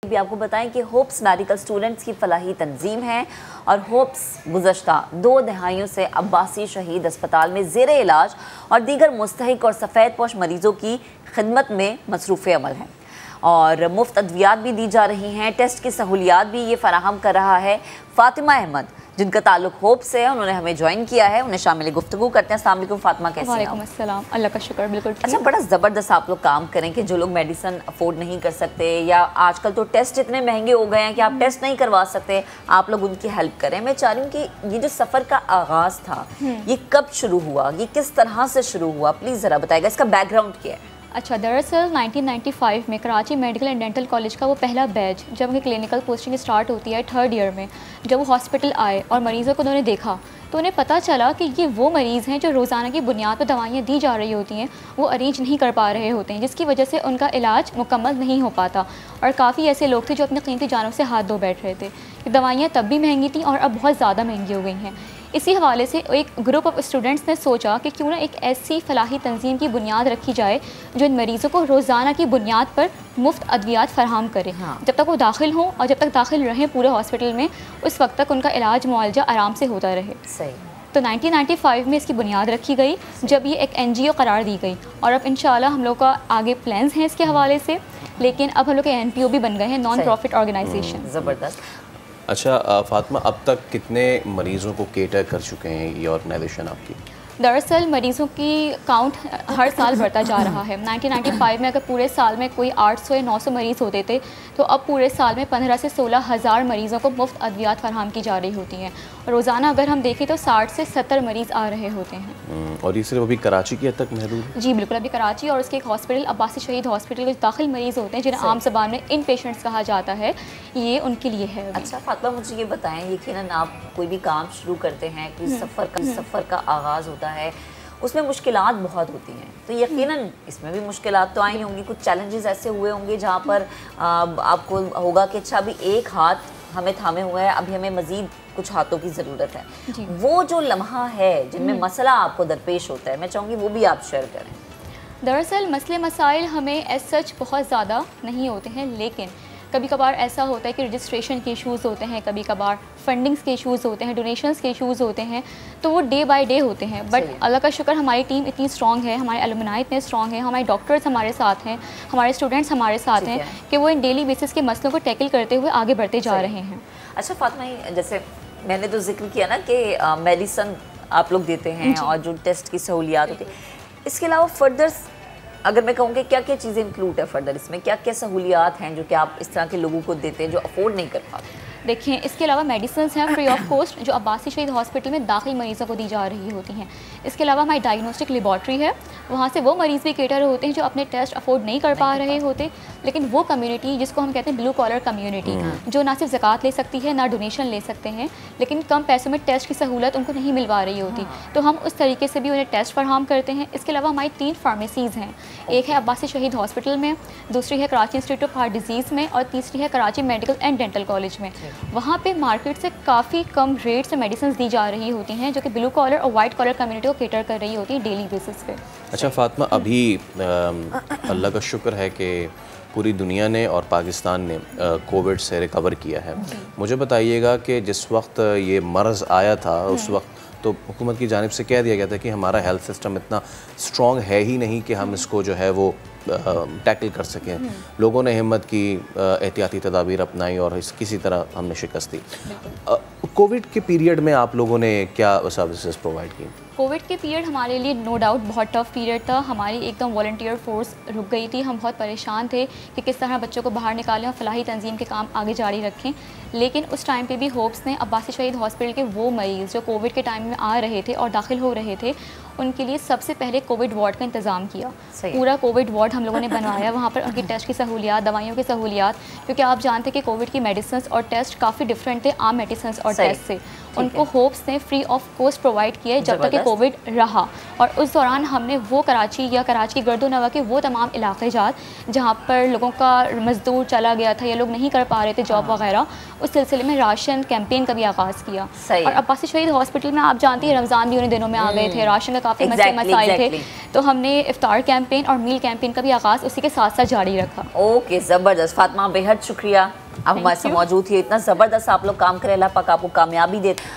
भी आपको बताएं कि होप्स मेडिकल स्टूडेंट्स की फलाही तंजीम है और होप्स गुज़श्ता 2 दहाइयों से अब्बासी शहीद अस्पताल में ज़ेर इलाज और दीगर मुस्तहिक और सफ़ेद पोश मरीज़ों की खिदमत में मसरूफ़ अमल हैं और मुफ्त अद्वियात भी दी जा रही हैं। टेस्ट की सहूलियात भी ये फराहम कर रहा है। फातिमा अहमद जिनका ताल्लुक होप से है, उन्होंने हमें ज्वाइन किया है, उन्हें शामिल गुफ्तगू करते हैं। अस्सलाम वालेकुम फातिमा, कैसे हैं? वालेकुम अस्सलाम, अल्लाह का शुक्र, बिल्कुल ठीक। अच्छा, बड़ा ज़बरदस्त आप लोग काम करें कि जो लोग मेडिसिन अफोर्ड नहीं कर सकते या आजकल तो टेस्ट इतने महंगे हो गए हैं कि आप टेस्ट नहीं करवा सकते, आप लोग उनकी हेल्प करें। मैं चाह रही हूँ कि ये जो सफ़र का आगाज़ था ये कब शुरू हुआ, ये किस तरह से शुरू हुआ, प्लीज़ ज़रा बताइएगा, इसका बैकग्राउंड क्या है? अच्छा, दरअसल 1995 में Karachi medical and dental college का वो पहला बैच, जब उनकी क्लिनिकल पोस्टिंग स्टार्ट होती है 3rd ईयर में, जब वो हॉस्पिटल आए और मरीज़ों को उन्होंने देखा तो उन्हें पता चला कि ये वो मरीज़ हैं जो रोज़ाना की बुनियाद पर दवाइयाँ दी जा रही होती हैं वो अरेंज नहीं कर पा रहे होते हैं, जिसकी वजह से उनका इलाज मुकम्मल नहीं हो पाता। और काफ़ी ऐसे लोग थे जो अपनी कीमती जानों से हाथ धो बैठ रहे थे कि दवाइयाँ तब भी महंगी थी और अब बहुत ज़्यादा महंगी हो गई हैं। इसी हवाले से एक ग्रुप ऑफ स्टूडेंट्स ने सोचा कि क्यों ना एक ऐसी फलाही तंजीम की बुनियाद रखी जाए जो इन मरीज़ों को रोज़ाना की बुनियाद पर मुफ्त अद्वियात फराहम करे। जब तक वो दाखिल हों और जब तक दाखिल रहें पूरे हॉस्पिटल में, उस वक्त तक उनका इलाज मुआवजा आराम से होता रहे। सही। तो 1995 में इसकी बुनियाद रखी गई, जब ये एक NGO करार दी गई और अब इंशाल्लाह हम लोग का आगे प्लान्स हैं इसके हवाले से, लेकिन अब हम लोग के NPO भी बन गए हैं, नॉन प्रॉफिट ऑर्गेनाइजेशन। ज़बरदस्त। अच्छा फातिमा, अब तक कितने मरीज़ों को केटर कर चुके हैं ये ऑर्गेनाइजेशन आपकी? दरअसल मरीज़ों की काउंट हर साल बढ़ता जा रहा है। 1995 में अगर पूरे साल में कोई 800 या 900 मरीज़ होते थे तो अब पूरे साल में 15 से 16 हज़ार मरीज़ों को मुफ्त अद्वियात फराहम की जा रही होती हैं। रोज़ाना अगर हम देखें तो 60 से 70 मरीज़ आ रहे होते हैं। और ये सिर्फ अभी कराची की हद तक महदूद है? जी बिल्कुल, अभी कराची और उसके एक हॉस्पिटल अब्बासी शहीद हॉस्पिटल के दाखिल मरीज़ होते हैं जिन्हें आम ज़बान में इन पेशेंट्स कहा जाता है, ये उनके लिए है। अच्छा फातिमा, मुझे ये बताएं, यकीनन आप कोई भी काम शुरू करते हैं, कोई सफ़र का आगाज़ होता है, उसमें मुश्किलात बहुत होती हैं, तो यकीनन इसमें भी मुश्किलात तो आई होंगी, कुछ चैलेंजेस ऐसे हुए होंगे जहाँ पर आपको होगा कि अच्छा अभी एक हाथ हमें थामे हुए हैं, अभी हमें मज़ीद कुछ हाथों की ज़रूरत है। वो जो लम्हा है जिनमें मसला आपको दरपेश होता है, मैं चाहूँगी वो भी आप शेयर करें। दरअसल मसले मसाइल हमें एज सच बहुत ज़्यादा नहीं होते हैं, लेकिन कभी कभार ऐसा होता है कि रजिस्ट्रेशन के इशूज़ होते हैं, कभी कभार फंडिंग्स के इशूज़ होते हैं, डोनेशंस के इशूज़ होते हैं, तो वो डे बाय डे होते हैं। बट अल्लाह का शुक्र हमारी टीम इतनी स्ट्रॉन्ग है, हमारे अलुमनाई इतने स्ट्रॉन्ग हैं, हमारे डॉक्टर्स हमारे साथ हैं, हमारे स्टूडेंट्स हमारे साथ हैं कि वो इन डेली बेसिस के मसलों को टैकल करते हुए आगे बढ़ते जा रहे हैं। अच्छा फातिमा, जैसे मैंने तो जिक्र किया ना कि मेडिसिन आप लोग देते हैं और जो टेस्ट की सहूलियात होती है, इसके अलावा फर्दर अगर मैं कहूँ कि क्या क्या चीज़ें इंक्लूड है फर्दर, इसमें क्या क्या सहूलियात हैं जो कि आप इस तरह के लोगों को देते हैं जो अफोर्ड नहीं कर पाते? देखिए, इसके अलावा मेडिसिन हैं फ्री ऑफ कॉस्ट जो अब्बासी शहीद हॉस्पिटल में दाखिल मरीज़ों को दी जा रही होती हैं। इसके अलावा हमारी डायग्नोस्टिक लेबॉर्ट्री है, वहाँ से वो मरीज़ भी केटर होते हैं जो अपने टेस्ट अफोर्ड नहीं कर पा रहे होते, लेकिन वो कम्युनिटी जिसको हम कहते हैं ब्लू कॉलर कम्युनिटी, जो ना सिर्फ ज़कात ले सकती है ना डोनेशन ले सकते हैं, लेकिन कम पैसों में टेस्ट की सहूलत उनको नहीं मिल पा रही होती, तो हम उस तरीके से भी उन्हें टेस्ट फराहम करते हैं। इसके अलावा हमारी 3 फार्मेसीज़ हैं, एक है अब्बासी शहीद हॉस्पिटल में, दूसरी है Karachi institute of heart disease में और तीसरी है Karachi medical and dental college में। वहाँ पे मार्केट से काफ़ी कम रेट से मेडिसिन दी जा रही होती हैं जो कि ब्लू कॉलर और वाइट कॉलर कम्युनिटी को केटर कर रही होती हैं डेली बेसिस पे। अच्छा फातिमा, अभी अल्लाह का शुक्र है कि पूरी दुनिया ने और पाकिस्तान ने कोविड से रिकवर किया है। मुझे बताइएगा कि जिस वक्त ये मर्ज़ आया था उस वक्त तो हुकूमत की जानिब से कह दिया गया था कि हमारा हेल्थ सिस्टम इतना स्ट्रॉन्ग है ही नहीं कि हम इसको जो है वो टैकल कर सकें। लोगों ने हिम्मत की, एहतियाती तदाबीर अपनाई और किसी तरह हमने शिकस्त दी। कोविड के पीरियड में आप लोगों ने क्या सर्विसेज प्रोवाइड की? कोविड के पीरियड हमारे लिए नो डाउट बहुत टफ पीरियड था। हमारी एकदम वॉलंटियर फोर्स रुक गई थी, हम बहुत परेशान थे कि किस तरह बच्चों को बाहर निकालें और फलाही तंजीम के काम आगे जारी रखें। लेकिन उस टाइम पे भी होप्स ने अब्बासी शहीद हॉस्पिटल के वो मरीज़ जो कोविड के टाइम में आ रहे थे और दाखिल हो रहे थे, उनके लिए सबसे पहले कोविड वार्ड का इंतज़ाम किया। पूरा कोविड वार्ड हम लोगों ने बनवाया, वहाँ पर उनकी टेस्ट की सहूलियात, दवाइयों की सहूलियात, क्योंकि आप जानते हैं कि कोविड की मेडिसिन और टेस्ट काफ़ी डिफरेंट थे आम मेडिसिन और टेस्ट से। उनको होप्स ने फ्री ऑफ कॉस्ट प्रोवाइड किया जब तक कि कोविड रहा। और उस दौरान हमने वो कराची या कराची की गर्दो नवा के वो तमाम इलाके जात जहाँ पर लोगों का मजदूर चला गया था या लोग नहीं कर पा रहे थे जॉब वगैरह, उस सिलसिले में राशन कैंपेन का भी आगाज़ किया। और अब्बासी शहीद हॉस्पिटल में आप जानती हैं रमज़ान भी उन्हीं दिनों में आ गए थे, राशन का काफ़ी मसाइल थे, तो हमने इफ्तार कैंपेन और मील कैंपेन का भी आगाज़ उसी के साथ साथ जारी रखा। ओके, ज़बरदस्त फातिमा, बेहद शुक्रिया आप हमारे साथ मौजूद थी। इतना ज़बरदस्त आप लोग काम करें, अल्लाह पाक आपको कामयाबी दे।